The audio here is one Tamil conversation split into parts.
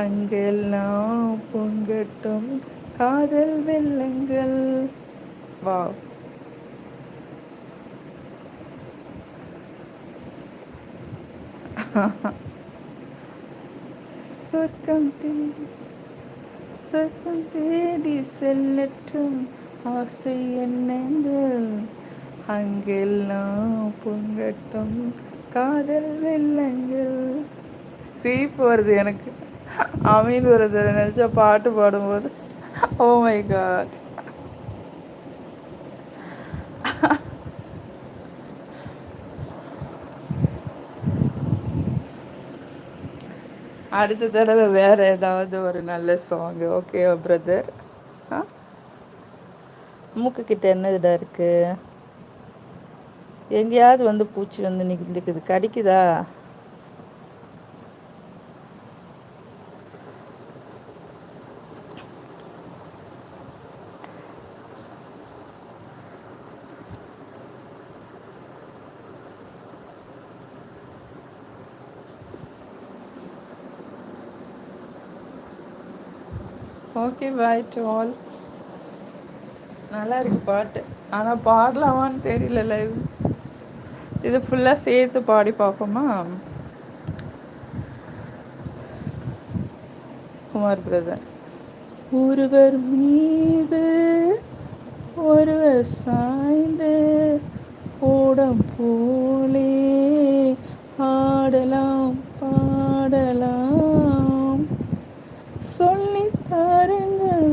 அங்கெல்லாம் பொங்கட்டும் காதல் வெள்ளங்கள். வாவ். சொர்க்கம் தேடி சொர்க்கம் தேடி செல்லட்டும் ஆசை எண்ணங்கள். அங்கெல்லாம் பொங்கட்டும் காதல் வெள்ளங்கள். சிரிப்பு வருது எனக்கு. அமீன் வருது நினச்சா பாட்டு பாடும்போது. Oh my god. அடுத்த தடவை வேற ஏதாவது ஒரு நல்ல சாங். ஓகேவா பிரதர்? ஆ, மூக்கு கிட்ட என்னதுடா இருக்கு? எங்கேயாவது வந்து பூச்சி வந்து நிற்குது, கடிக்குதா? Okay, bye to all. நல்லா இருக்கு பாட்டு, ஆனால் பாடலாமான்னு தெரியல லைவ். இது ஃபுல்லாக சேர்த்து பாடி பார்ப்போமா? குமார் பிரதர். ஒருவர் மீது ஒருவர் சாய்ந்து ஓடம் போலே ஆடலாம் பாடலாம், சொல்லித் தாருங்கள்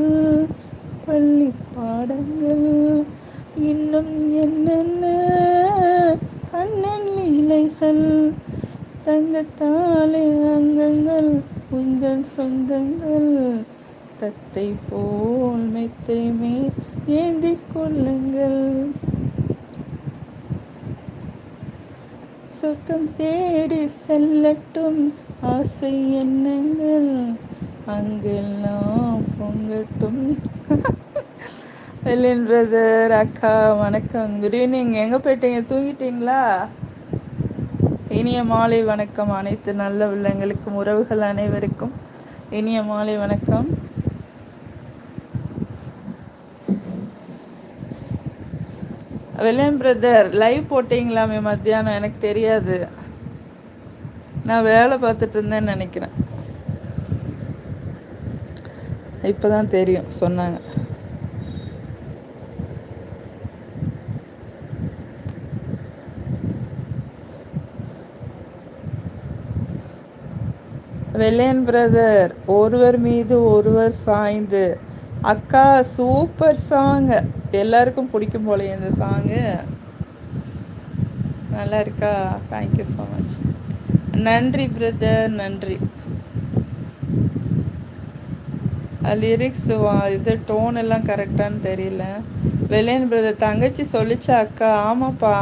பள்ளி பாடங்கள், இன்னும் என்னென்ன கண்ணன் லீலைகள், தங்கத்தாலே அங்கங்கள் உங்கள் சொந்தங்கள், தத்தை போல் மெத்தை மேல் ஏந்திக் கொள்ளுங்கள், சொர்க்கம் தேடி செல்லட்டும் ஆசை எண்ணங்கள், அங்கெல்லாம் பொங்கட்டும். வெல்லின் பிரதர், அக்கா வணக்கம், குட் ஈவினிங். எங்கே போயிட்டீங்க, தூங்கிட்டீங்களா? இனிய மாலை வணக்கம் அனைத்து நல்ல உள்ளங்களுக்கும், உறவுகள் அனைவருக்கும் இனிய மாலை வணக்கம். வெல்லின் பிரதர், லைவ் போட்டிங்களாமே மத்தியானம்? எனக்கு தெரியாது, நான் வேலை பார்த்துட்டு இருந்தேன்னு நினைக்கிறேன். இப்போ தான் தெரியும், சொன்னாங்க. வெல்லியன் பிரதர், ஒருவர் மீது ஒருவர் சாய்ந்து. அக்கா சூப்பர் சாங், எல்லாருக்கும் பிடிக்கும் போல இந்த சாங்கு. நல்லா இருக்கா? Thank you so much. நன்றி பிரதர், நன்றி. லிரிக்ஸ் இது டோன் எல்லாம் கரெக்டானு தெரியல. வெல்லியன் பிரதர், தங்கச்சி சொல்லிச்சு அக்கா. ஆமாப்பா,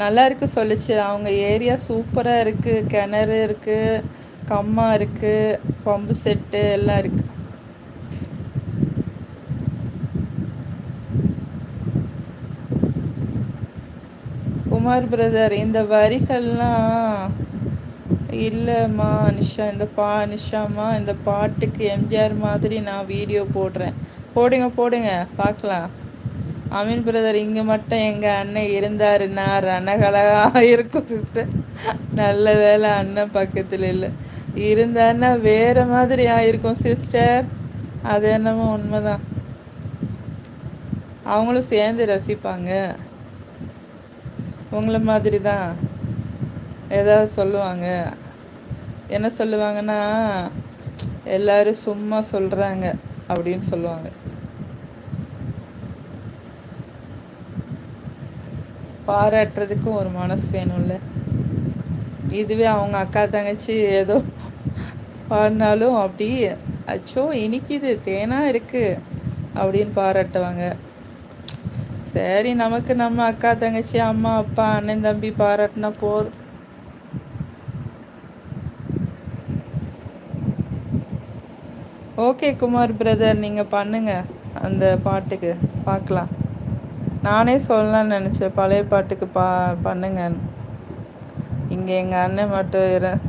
நல்லா இருக்கு சொல்லிச்சு. அவங்க ஏரியா சூப்பராக இருக்குது, கிணறு இருக்குது, கம்மா இருக்குது, பம்பு செட்டு எல்லாம் இருக்குது. குமார் பிரதர், இந்த வரிகள்லாம் இல்லைம்மா நிஷா, நிஷாம்மா, இந்த பாட்டுக்கு எம்ஜிஆர் மாதிரி நான் வீடியோ போடுறேன். போடுங்க போடுங்க பார்க்கலாம். அமீன் பிரதர், இங்கே மட்டும் எங்கள் அண்ணன் இருந்தாருன்னா ரணகலகாக இருக்கும் சிஸ்டர். நல்ல வேலை அண்ணன் பக்கத்தில் இல்லை, இருந்தாருன்னா வேறு மாதிரி ஆயிருக்கும் சிஸ்டர். அது என்னமோ உண்மைதான், அவங்களும் சேர்ந்து ரசிப்பாங்க. உங்களை மாதிரி தான் ஏதாவது சொல்லுவாங்க. என்ன சொல்லுவாங்கன்னா, எல்லாரும் சும்மா சொல்கிறாங்க அப்படின்னு சொல்லுவாங்க. பாராட்டுறதுக்கும் ஒரு மனசு வேணும்ல. இதுவே அவங்க அக்கா தங்கச்சி ஏதோ பாடினாலும் அப்படி அச்சோ இனிக்குது, தேனா இருக்குது அப்படின்னு பாராட்டுவாங்க. சரி, நமக்கு நம்ம அக்கா தங்கச்சி, அம்மா அப்பா, அண்ணன் தம்பி பாராட்டினா போதும். ஓகே குமார் பிரதர், நீங்கள் பண்ணுங்கள் அந்த பாட்டுக்கு பார்க்கலாம். நானே சொல்லலான்னு நினச்சேன், பழைய பாட்டுக்கு பண்ணுங்க. இங்கே எங்கள் அண்ணன் மட்டும்